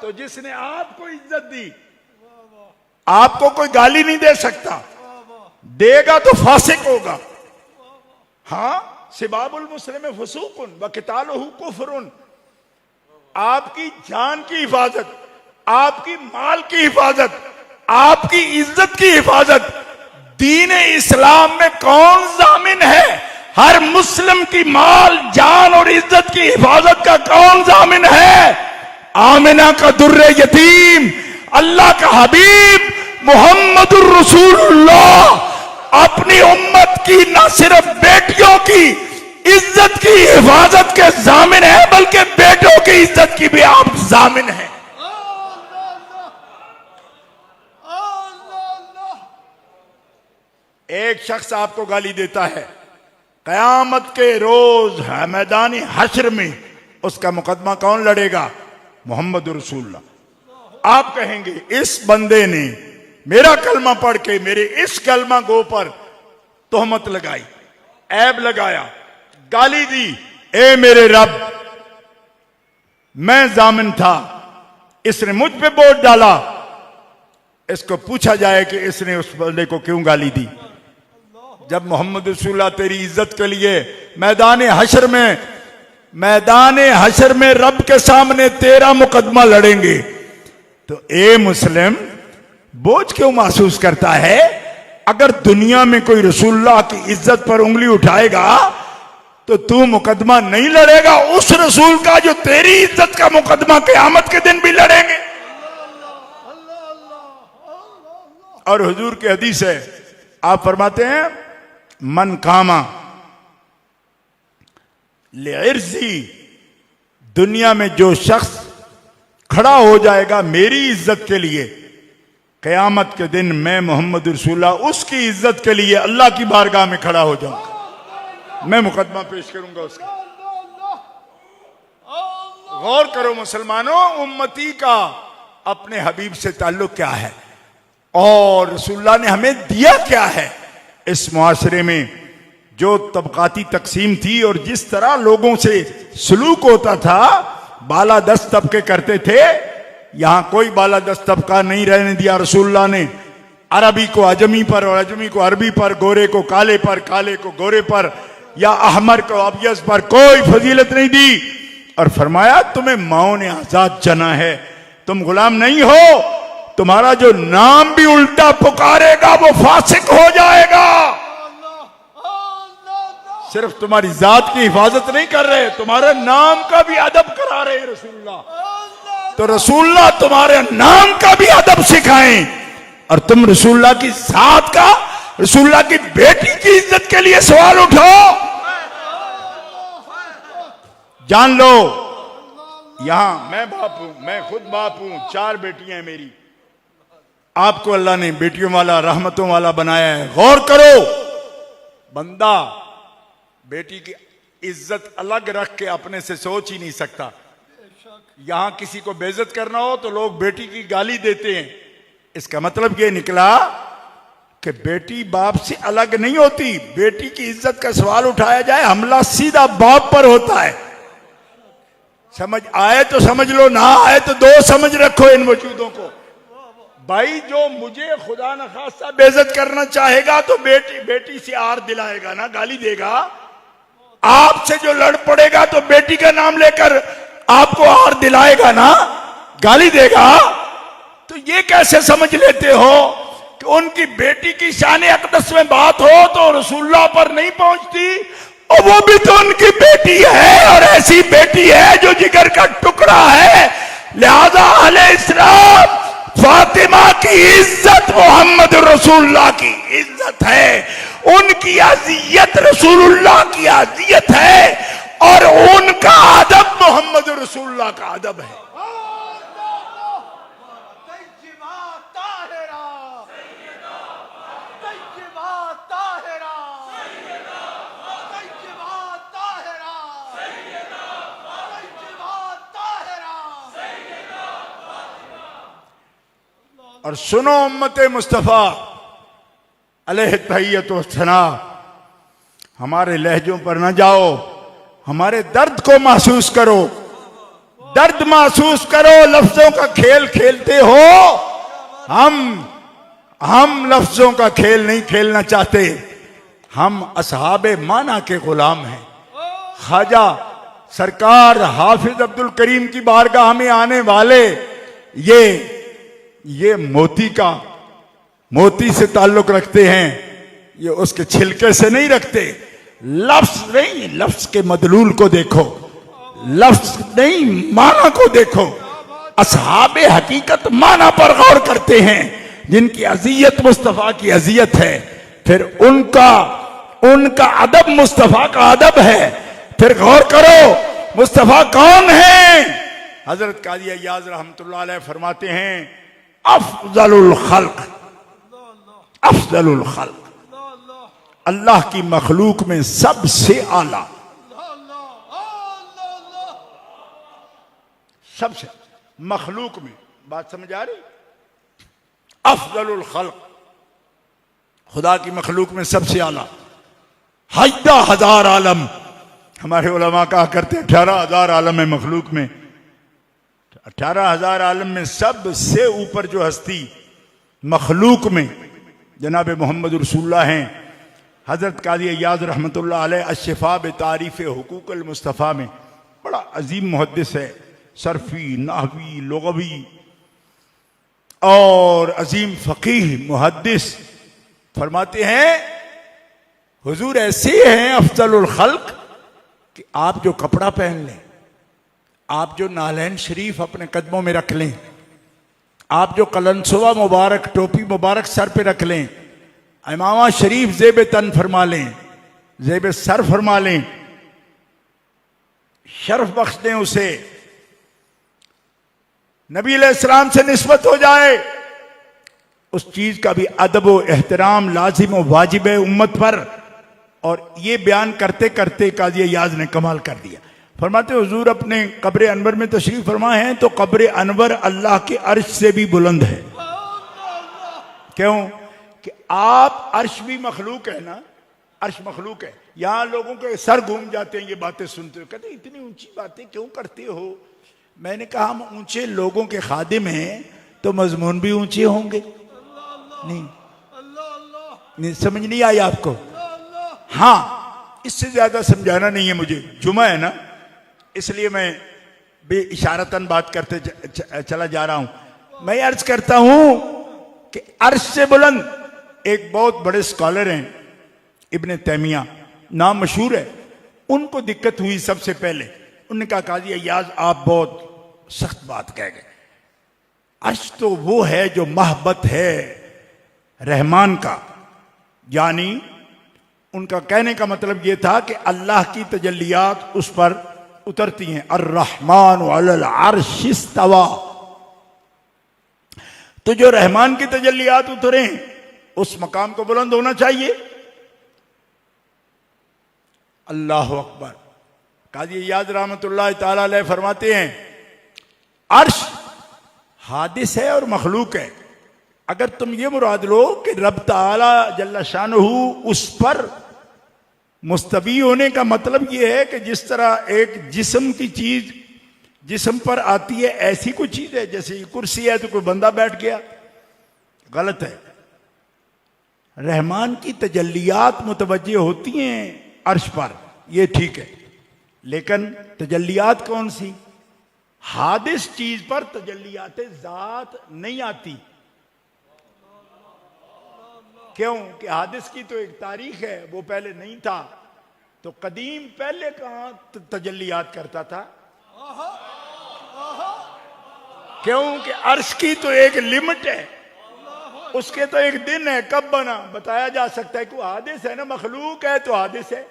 तो जिसने आपको इज्जत दी, आपको कोई गाली नहीं दे सकता, देगा तो फासिक होगा। हाँ, सिबाबुल मुस्लिम फसूकुन व कितालुहु कुफ्रुन। आपकी जान की हिफाजत, आपकी माल की हिफाजत, आपकी इज्जत की हिफाजत दीन इस्लाम में कौन जामिन है? हर मुस्लिम की माल, जान और इज्जत की हिफाजत का कौन जामिन है? आमिना का दुर्रे यतीम, अल्लाह का हबीब मुहम्मदुर रसूलुल्लाह अपनी उम्मत की न सिर्फ बेटियों की इज्जत की हिफाजत के जामिन है, बल्कि बेटों की इज्जत की भी आप जामिन है। एक शख्स आपको गाली देता है, कयामत के रोज मैदानी हश्र में उसका मुकदमा कौन लड़ेगा? मोहम्मद रसूलुल्लाह। आप कहेंगे इस बंदे ने मेरा कलमा पढ़ के मेरे इस कलमा गो पर तोहमत लगाई, ऐब लगाया, गाली दी। ए मेरे रब, मैं जामिन था, इसने मुझ पे वोट डाला। इसको पूछा जाए कि इसने उस बंदे को क्यों गाली दी। जब मोहम्मद रसूलुल्लाह तेरी इज्जत के लिए मैदान हशर में रब के सामने तेरा मुकदमा लड़ेंगे, तो ए मुस्लिम बोझ क्यों महसूस करता है? अगर दुनिया में कोई रसूलुल्लाह की इज्जत पर उंगली उठाएगा तो तू मुकदमा नहीं लड़ेगा उस रसूल का जो तेरी इज्जत का मुकदमा क़यामत के दिन भी लड़ेंगे। और हुजूर की हदीस है, आप फरमाते हैं मन कामा लिर्ज़ी, दुनिया में जो शख्स खड़ा हो जाएगा मेरी इज्जत के लिए, क़यामत के दिन मैं मोहम्मद रसूलुल्लाह उसकी इज्जत के लिए अल्लाह की बारगाह में खड़ा हो जाऊंगा, मैं मुकदमा पेश करूंगा उसका। गौर करो मुसलमानों, उम्मती का अपने हबीब से ताल्लुक क्या है और रसूलुल्लाह ने हमें दिया क्या है। इस मुआशरे में जो तबकाती तकसीम थी और जिस तरह लोगों से सलूक होता था, बाला दस्त तबके करते थे, यहां कोई बाला दस्त तबका नहीं रहने दिया रसूलुल्लाह ने। अरबी को अजमी पर और अजमी को अरबी पर, गोरे को काले पर, काले को गोरे पर, या अहमर को अबियज पर कोई फजीलत नहीं दी। और फरमाया तुम्हें माओ ने आजाद जना है, तुम गुलाम नहीं हो, तुम्हारा जो नाम भी उल्टा पुकारेगा वो फासिक हो जाएगा। सिर्फ तुम्हारी जात की हिफाजत नहीं कर रहे, तुम्हारे नाम का भी अदब करा रहे हैं रसूलुल्लाह। तो रसूलुल्लाह तुम्हारे नाम का भी अदब सिखाएं और तुम रसूलुल्लाह की जात का, रसूलुल्लाह की बेटी की इज्जत के लिए सवाल उठाओ। जान लो, यहां मैं बाप हूं, मैं खुद बाप हूं, 4 बेटियां हैं मेरी। आपको अल्लाह ने बेटियों वाला, रहमतों वाला बनाया है। गौर करो, बंदा बेटी की इज्जत अलग रख के अपने से सोच ही नहीं सकता। यहां किसी को बेइज्जत करना हो तो लोग बेटी की गाली देते हैं। इसका मतलब यह निकला कि बेटी बाप से अलग नहीं होती। बेटी की इज्जत का सवाल उठाया जाए, हमला सीधा बाप पर होता है। समझ आए तो समझ लो, ना आए तो 2 समझ रखो इन वजूदों को। भाई जो मुझे खुदा न खास्ता बेइज्जत करना चाहेगा तो बेटी से आर दिलाएगा ना, गाली देगा। आपसे जो लड़ पड़ेगा तो बेटी का नाम लेकर आपको आर दिलाएगा ना, गाली देगा तो ये कैसे समझ लेते हो कि उनकी बेटी की शान अक़दस में बात हो तो रसूलुल्लाह पर नहीं पहुंचती? और वो भी तो उनकी बेटी है, और ऐसी बेटी है जो जिगर का टुकड़ा है। लिहाजा अहले इस्लाम फातिमा की इज्जत मोहम्मद रसूलुल्लाह की इज्जत है, उनकी अज़ियत रसूलुल्लाह की अज़ियत है, और उनका अदब मोहम्मद रसूलुल्लाह का अदब है। और सुनो उम्मत मुस्तफ़ा अलैहि तहियत व सना, हमारे लहजों पर न जाओ, हमारे दर्द को महसूस करो, दर्द महसूस करो। लफ्जों का खेल खेलते हो, हम लफ्जों का खेल नहीं खेलना चाहते। हम असहाबे माना के गुलाम हैं। ख्वाजा सरकार हाफिज अब्दुल करीम की बारगाह में आने वाले ये मोती से ताल्लुक रखते हैं, ये उसके छिलके से नहीं रखते। लफ्ज नहीं, लफ्ज के मदलूल को देखो, लफ्ज नहीं माना को देखो। असहाबे हकीकत माना पर गौर करते हैं, जिनकी अज़ियत मुस्तफ़ा की अज़ियत है, फिर उनका अदब मुस्तफ़ा का अदब है। फिर गौर करो मुस्तफ़ा कौन है। हजरत काज़ी अय्याज़ रहमतुल्लाह अलैह फरमाते हैं, अफ़ज़लुल खल्क़, अफ़ज़लुल खल्क़, अल्लाह की मखलूक में सबसे आला, सबसे मखलूक में, बात समझ आ रही? अफ़ज़लुल खल्क़, खुदा की मखलूक में सबसे आला। 18,000 आलम, हमारे उलमा कहा करते 18,000 आलम है मखलूक में। 18,000 आलम में सबसे ऊपर जो हस्ती मखलूक में जनाब मोहम्मद रसूलुल्लाह हैं। हजरत काज़ी अय्याज़ रहमतुल्लाह अलैह अश्शिफ़ा बितारीफ़ हुकूक़ुल मुस्तफ़ा में बड़ा अजीम मुहद्दिस है, सरफ़ी, नाहवी, लुग़वी और अजीम फ़क़ीह मुहद्दिस। फरमाते हैं हुजूर ऐसे हैं अफ़ज़लुल खल्क़ कि आप जो कपड़ा पहन लें, आप जो नालैन शरीफ अपने कदमों में रख लें, आप जो कलनसुआ मुबारक, टोपी मुबारक सर पे रख लें, इमामा शरीफ ज़ेब तन फरमा लें, ज़ेब सर फरमा लें, शर्फ बख्श दें उसे, नबी अलैहिस्सलाम से निस्बत हो जाए, उस चीज का भी अदब व एहतराम लाजिम व वाजिब है उम्मत पर। और ये बयान करते करते काज़ी अय्याज़ ने कमाल कर दिया। फरमाते हुजूर अपने कब्र अनवर में तशरीफ फरमा हैं तो कब्र अनवर अल्लाह के अर्श से भी बुलंद है। क्यों? कि आप अर्श भी मखलूक है ना, अर्श मखलूक है। यहां लोगों के सर घूम जाते हैं ये बातें सुनते हो, कहते इतनी ऊंची बातें क्यों करते हो। मैंने कहा हम ऊंचे लोगों के खादिम हैं तो मजमून भी ऊंचे होंगे। नहीं समझ नहीं आई आपको? हाँ, इससे ज्यादा समझाना नहीं है मुझे, जुमा है ना, इसलिए मैं भी इशारतन बात करते चला जा रहा हूं। मैं अर्ज करता हूं कि अर्श से बुलंद एक बहुत बड़े स्कॉलर हैं, इब्ने तैमिया, नाम मशहूर है। उनको दिक्कत हुई सबसे पहले, उन्होंने कहा काज़ी अय्याज़ आप बहुत सख्त बात कह गए। अर्श तो वो है जो महबत है रहमान का, यानी उनका कहने का मतलब यह था कि अल्लाह की तजल्लियात उस पर उतरती हैं। अर्रहमान अलल अर्श इस्तवा, तो जो रहमान की तजल्लियात उतरे उस मकाम को बुलंद होना चाहिए। अल्लाह अकबर। काज़ी अय्याज़ रहमतुल्लाह ताला अलैह फरमाते हैं अर्श हादिस है और मखलूक है। अगर तुम ये मुराद लो कि रब ताला जल्ला शानुहु उस पर मुस्तवी होने का मतलब यह है कि जिस तरह एक जिस्म की चीज जिस्म पर आती है ऐसी कोई चीज है, जैसे कुर्सी है तो कोई बंदा बैठ गया, गलत है। रहमान की तजल्लियात मुतवज्जे होती हैं अर्श पर, यह ठीक है, लेकिन तजल्लियात कौन सी? हादिस चीज पर तजल्लियात ज़ात नहीं आती। क्यों कि हादिस की तो एक तारीख है, वो पहले नहीं था। तो कदीम पहले कहां तजल्लियात करता था? क्यों कि अर्श की तो एक लिमिट है, उसके तो एक दिन है, कब बना बताया जा सकता है। कोई हादिस है ना, मखलूक है तो हादिस है।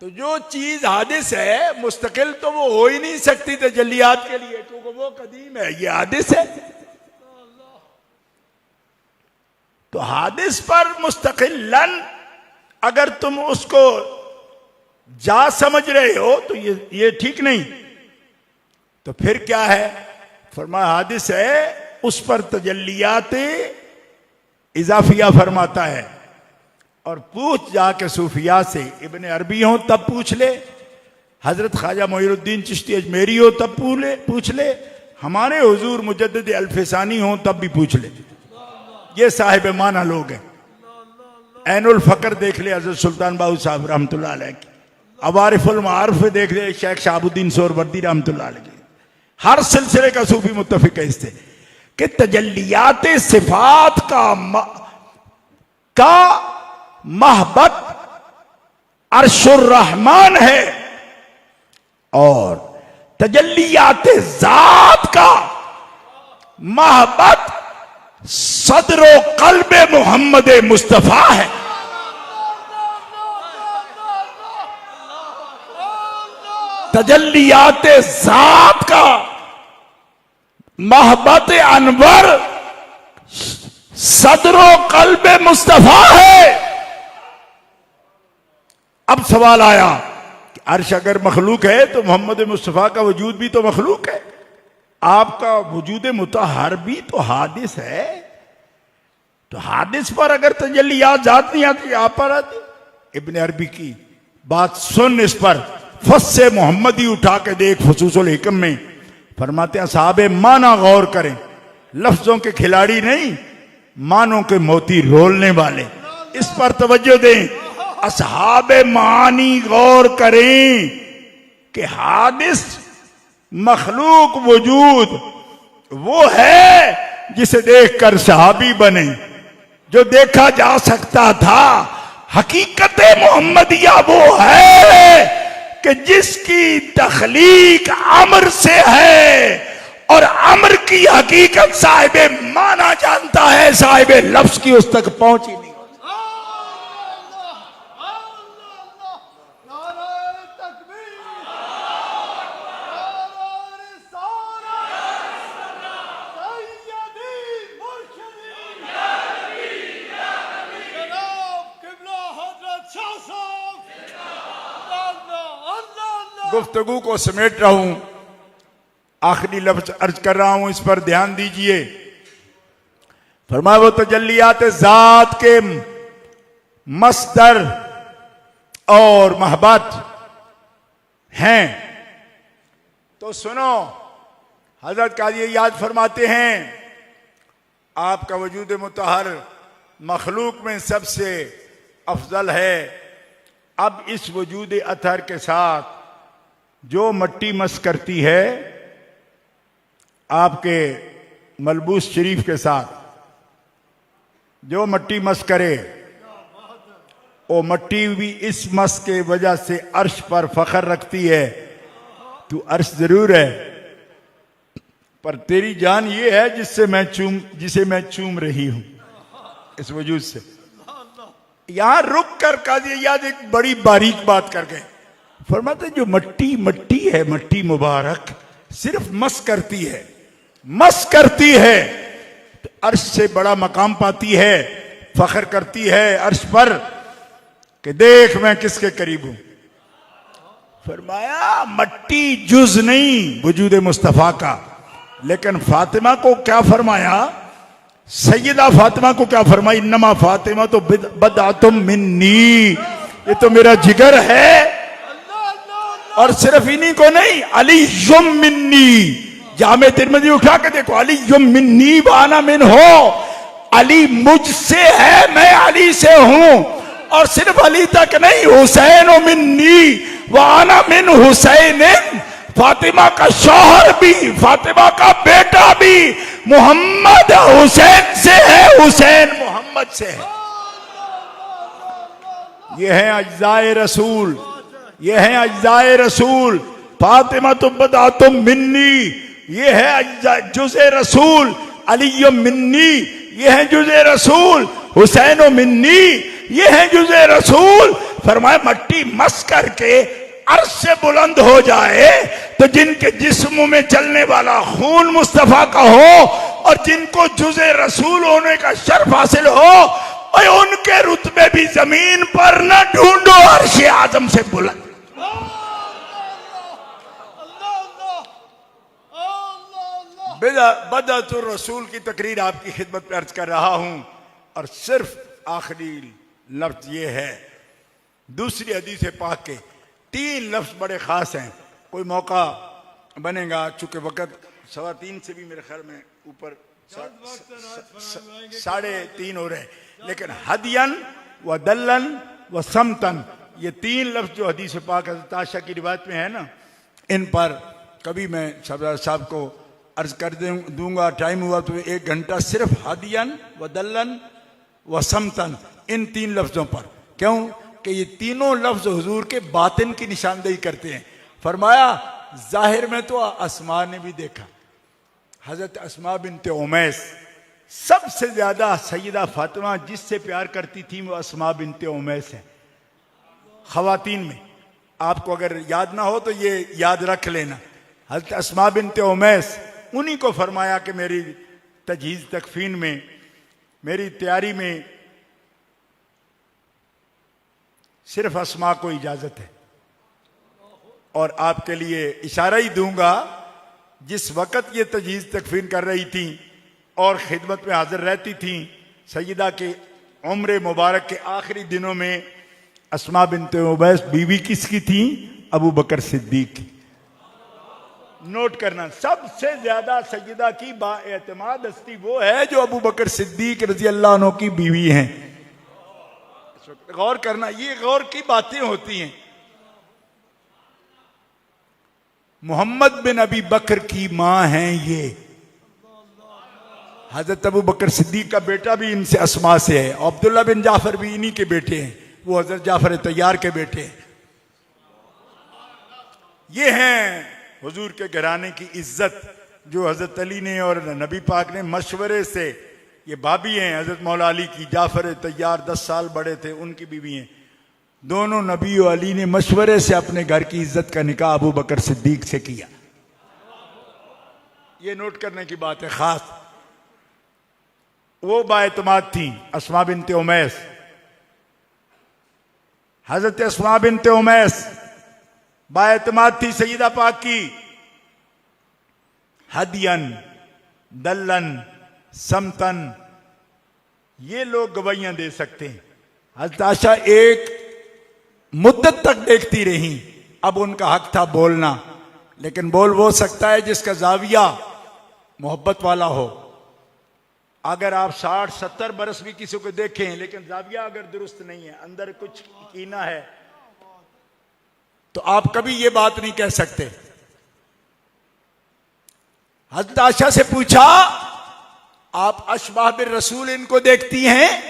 तो जो चीज हादिस है मुस्तकिल तो वो हो ही नहीं सकती तजल्लियात के लिए, क्योंकि वो कदीम है, ये हादिस है। तो हादिस पर मुस्तकिलन अगर तुम उसको जा समझ रहे हो तो ये ठीक नहीं। तो फिर क्या है? फरमाया हादिस है, उस पर तजल्लियात इजाफिया फरमाता है। और पूछ जाके सूफिया से, इब्न अरबी हो तब पूछ ले, हजरत ख्वाजा मोइनुद्दीन चिश्ती अजमेरी हो तब पूछ ले, हमारे हुजूर मुजद्दिद अल्फसानी हो तब भी पूछ ले। ये साहिब माना लोग हैं। ऐनुल फकर देख ले हजरत सुल्तान बाहू साहब रहमतुल्लाह अलैह की, अवारिफुल मारिफ देख ले शेख शहाबुद्दीन सोहरवर्दी रहमतुल्लाह अलैह की। हर सिलसिले का सूफी मुत्तफिक है इससे कि तजल्लियात सिफात का महबत अर्शुर रहमान है और तजल्लियात जात का महबत सदरो कल्बे मोहम्मद मुस्तफा है। तजल्लियात जात का महबत अनवर सदरो कल्बे मुस्तफा है। अब सवाल आया कि अर्श अगर मखलूक है तो मोहम्मद मुस्तफा का वजूद भी तो मखलूक है, आपका वजूद मुतहर भी तो हादिस है। तो हादिस पर अगर तजल्लियात जात नहीं आती, आप पर आती। इब्न अरबी की बात सुन, इस पर फस्से मोहम्मदी उठा के देख, फसूसुल हिकम में फरमाते हैं साहबे माना गौर करें, लफ्जों के खिलाड़ी नहीं, मानों के मोती रोलने वाले, इस पर तवज्जो दें। असहाबे मानी गौर करें कि हादिस मखलूक वजूद वो है जिसे देखकर सहाबी बने, जो देखा जा सकता था। हकीकत मोहम्मदिया वो है कि जिसकी तखलीक अमर से है और अमर की हकीकत साहिबे माना जानता है, साहिबे लफ्ज की उस तक पहुंच ही नहीं। गुफ्तगू को समेट रहा हूं, आखिरी लफ्ज अर्ज कर रहा हूं, इस पर ध्यान दीजिए। फरमाया वो तजल्लियात जात के मस्दर और महबत हैं। तो सुनो, हजरत काजी याद फरमाते हैं आपका वजूद मुतहर मखलूक में सबसे अफजल है। अब इस वजूद अतहर के साथ जो मट्टी मस करती है आपके मलबूस शरीफ के साथ, जो मट्टी मस करे वो मट्टी भी इस मस के वजह से अर्श पर फख्र रखती है। तू अर्श जरूर है पर तेरी जान ये है जिसे मैं चूम रही हूं। इस वजूद से यहां रुक कर काजी याद एक बड़ी बारीक बात कर गए। फरमाते जो मट्टी है, मट्टी मुबारक सिर्फ मस करती है तो अर्श से बड़ा मकाम पाती है, फख्र करती है अर्श पर कि देख मैं किसके करीब हूं। फरमाया मट्टी जुज नहीं वजूद मुस्तफा का, लेकिन फातिमा को क्या फरमाया, सैयदा फातिमा को क्या फरमाई, इन्नमा फातिमा तो बदअतुम मिन्नी, ये तो मेरा जिगर है। और सिर्फ इन्हीं को नहीं, अली युम मिन्नी, जामे तिरमिज़ी उठा के देखो, अली युम मिन्नी वाना मिन हो, अली मुझसे है मैं अली से हूं। और सिर्फ अली तक नहीं, हुसैन मिन्नी, वाना मिन हुसैन, फातिमा का शौहर भी, फातिमा का बेटा भी मोहम्मद हुसैन से है, हुसैन मोहम्मद से है। ये है अज्जाए रसूल, ये है अज्जाए रसूल। फातिमा तो बता तुम मिन्नी, ये है जुज़े रसूल। अली मिन्नी, ये है जुज़े रसूल। हुसैन मिन्नी, ये है जुज़े रसूल। फरमाया मट्टी मस करके अर्श से बुलंद हो जाए तो जिनके जिस्म में चलने वाला खून मुस्तफा का हो और जिनको जुज़े रसूल होने का शर्फ हासिल हो, और उनके रुतबे भी जमीन पर न ढूंढो, अर्श आजम से बुलंद। बदअतुर रसूल की तकरीर आपकी खिदमत में अर्ज कर रहा हूं, और सिर्फ आखिरी लफ्ज ये है, दूसरी हदीस पाक के 3 लफ्ज बड़े खास हैं। कोई मौका बनेगा, चूंकि वक़्त 3:15 से भी मेरे ख्याल में ऊपर 3:30 हो रहे हैं, लेकिन हदियन व दल्लन व समतन, ये 3 लफ्ज जो हदीस पाक हज़रत आयशा की रिवायत में है ना, इन पर कभी मैं सरदार साहब को अर्ज कर दूंगा, टाइम हुआ तो 1 घंटा सिर्फ हदियन व दल्लन व समतन, इन 3 लफ्जों पर। क्यों कि ये तीनों लफ्ज हुजूर के बातिन की निशानदेही करते हैं। फरमाया जाहिर में तो अस्मा ने भी देखा, हजरत अस्मा बिनते उमैस, सबसे ज्यादा सैयदा फातिमा जिससे प्यार करती थी वो अस्मा बिनते उमैस है। खवातीन में आपको अगर याद ना हो तो ये याद रख लेना, हजरत अस्मा बिनते उमैस, उन्हीं को फरमाया कि मेरी तजहीज तकफीन में, मेरी तैयारी में सिर्फ अस्मा को इजाजत है। और आपके लिए इशारा ही दूंगा, जिस वक़्त ये तजहीज तकफीन कर रही थी और खिदमत में हाजिर रहती थी, सैयदा के उम्र मुबारक के आखिरी दिनों में अस्मा बिनते उमैस बीवी किसकी थी? अबू बकर सिद्दीक की। नोट करना, सबसे ज्यादा सैयदा की बाएतमाद हस्ती वो है जो अबू बकर सिद्दीक रजी अल्लाह अन्हु की बीवी हैं। गौर करना, ये गौर की बातें होती हैं। मोहम्मद बिन अबी बकर की मां हैं ये, हजरत अबू बकर सिद्दीक का बेटा भी इनसे अस्मा से है, अब्दुल्ला बिन जाफर भी इन्हीं के बेटे हैं, वो हजरत जाफर तैयार के बेटे हैं। ये हैं हुजूर के घराने की इज्जत, जो हजरत अली ने और नबी पाक ने मशवरे से, ये भाभी हैं हजरत मौला अली की, जाफर तैयार 10 साल बड़े थे, उनकी बीवी हैं। दोनों नबी और अली ने मशवरे से अपने घर की इज्जत का निकाह अबू बकर सिद्दीक से किया। ये नोट करने की बात है खास। वो बाएतमाद थी अस्मा बिनते उमैस, हजरत अस्मा बिनते उमैस बाएतमाद थी सैयदा पाक की। हदियन, दल्लन, समतन, ये लोग गवाहियां दे सकते हैं। हजरत आयशा एक मुद्दत तक देखती रही, अब उनका हक था बोलना, लेकिन बोल वो सकता है जिसका जाविया मोहब्बत वाला हो। अगर आप 60-70 बरस भी किसी को देखें, लेकिन जाविया अगर दुरुस्त नहीं है, अंदर कुछ कीना है, तो आप कभी ये बात नहीं कह सकते। हज़रत आयशा से पूछा, आप अशबाह बिर रसूल इनको देखती हैं?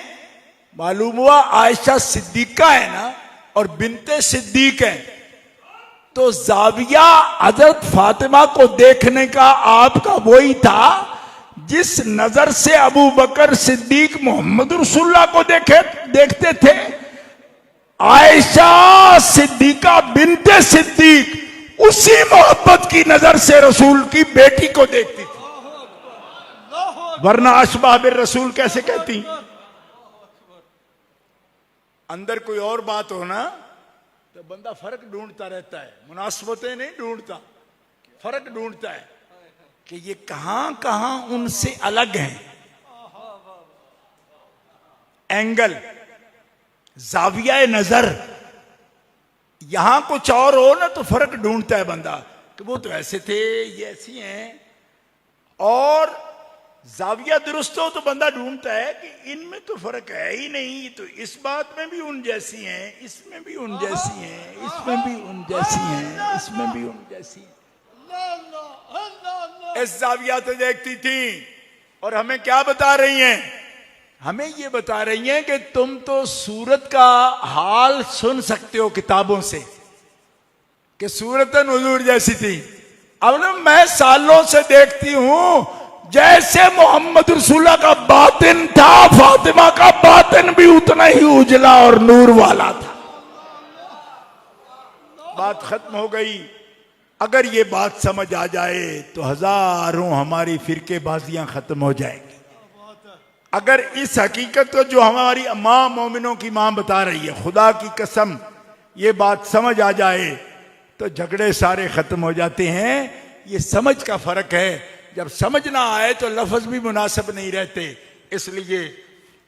मालूम हुआ आयशा सिद्दीका है ना, और बिनते सिद्दीक है, तो जाविया हजरत फातिमा को देखने का आपका वही था जिस नजर से अबू बकर सिद्दीक मोहम्मद रसूलुल्लाह को देखते थे। आयशा सिद्दीका बिनते सिद्दीक उसी मोहब्बत की नजर से रसूल की बेटी को देखती थी, वरना अशबाह बिर रसूल कैसे कहती? अंदर कोई और बात हो ना तो बंदा फर्क ढूंढता रहता है, मुनासिबतें नहीं ढूंढता, फर्क ढूंढता है कि ये कहां कहां उनसे अलग हैं। एंगल, जाविया नजर, यहां कुछ और हो ना तो फर्क ढूंढता है बंदा कि वो तो ऐसे थे, ये ऐसी हैं। और जाविया दुरुस्त हो तो बंदा ढूंढता है कि इनमें तो फर्क है ही नहीं, तो इस बात में भी उन जैसी हैं, इसमें भी उन जैसी हैं, इसमें भी उन जैसी हैं, इसमें भी उन जैसी हैं। इस जाविया तो देखती थी और हमें क्या बता रही हैं? हमें ये बता रही हैं कि तुम तो सूरत का हाल सुन सकते हो किताबों से कि सूरत हुजूर जैसी थी। अब ना मैं सालों से देखती हूं जैसे मोहम्मद रसूलुल्लाह का बातिन था, फातिमा का बातिन भी उतना ही उजला और नूर वाला था। बात खत्म हो गई। अगर ये बात समझ आ जाए तो हजारों हमारी फिरकेबाजियां खत्म हो जाएंगी। अगर इस हकीकत को जो हमारी मां मोमिनों की मां बता रही है, खुदा की कसम ये बात समझ आ जाए तो झगड़े सारे खत्म हो जाते हैं। ये समझ का फर्क है। जब समझ ना आए तो लफ्ज भी मुनासिब नहीं रहते। इसलिए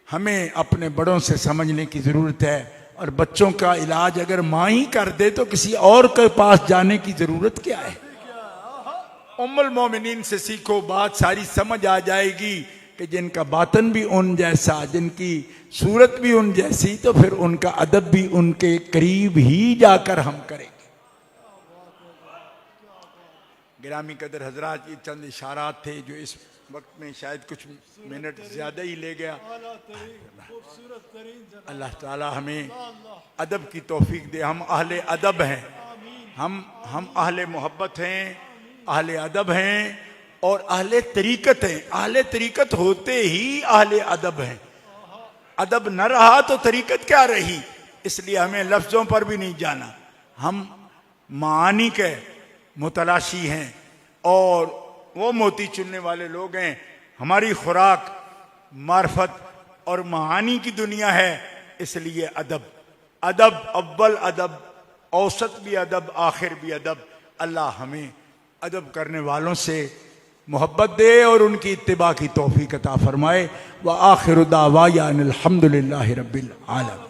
हमें अपने बड़ों से समझने की जरूरत है। और बच्चों का इलाज अगर मां ही कर दे तो किसी और के पास जाने की जरूरत क्या है? उम्मुल मोमिनीन से सीखो, बात सारी समझ आ जाएगी कि जिनका बातन भी उन जैसा, जिनकी सूरत भी उन जैसी, तो फिर उनका अदब भी उनके करीब ही जाकर हम करेंगे। गिरामी कदर हजरात, ये चंद इशारात थे जो इस वक्त में शायद कुछ मिनट ज्यादा ही ले गया। अल्लाह ताला हमें अदब की तौफीक दे। हम अहले अदब हैं, हम अहले मोहब्बत हैं, अहले अदब हैं और अहले तरीकत हैं। अहले तरीकत होते ही अहले अदब हैं। अदब न रहा तो तरीकत क्या रही? इसलिए हमें लफ्जों पर भी नहीं जाना। हम मानी के मुतलाशी हैं और वो मोती चुनने वाले लोग हैं। हमारी खुराक मार्फत और मानी की दुनिया है। इसलिए अदब, अदब अव्वल अदब, औसत भी अदब, आखिर भी अदब। अल्लाह हमें अदब करने वालों से मोहब्बत दे और उनकी इत्तिबा की तौफीक अता फरमाए। व आखिर दावाया अनिल हम्दुलिल्लाहि रब्बिल आलमीन।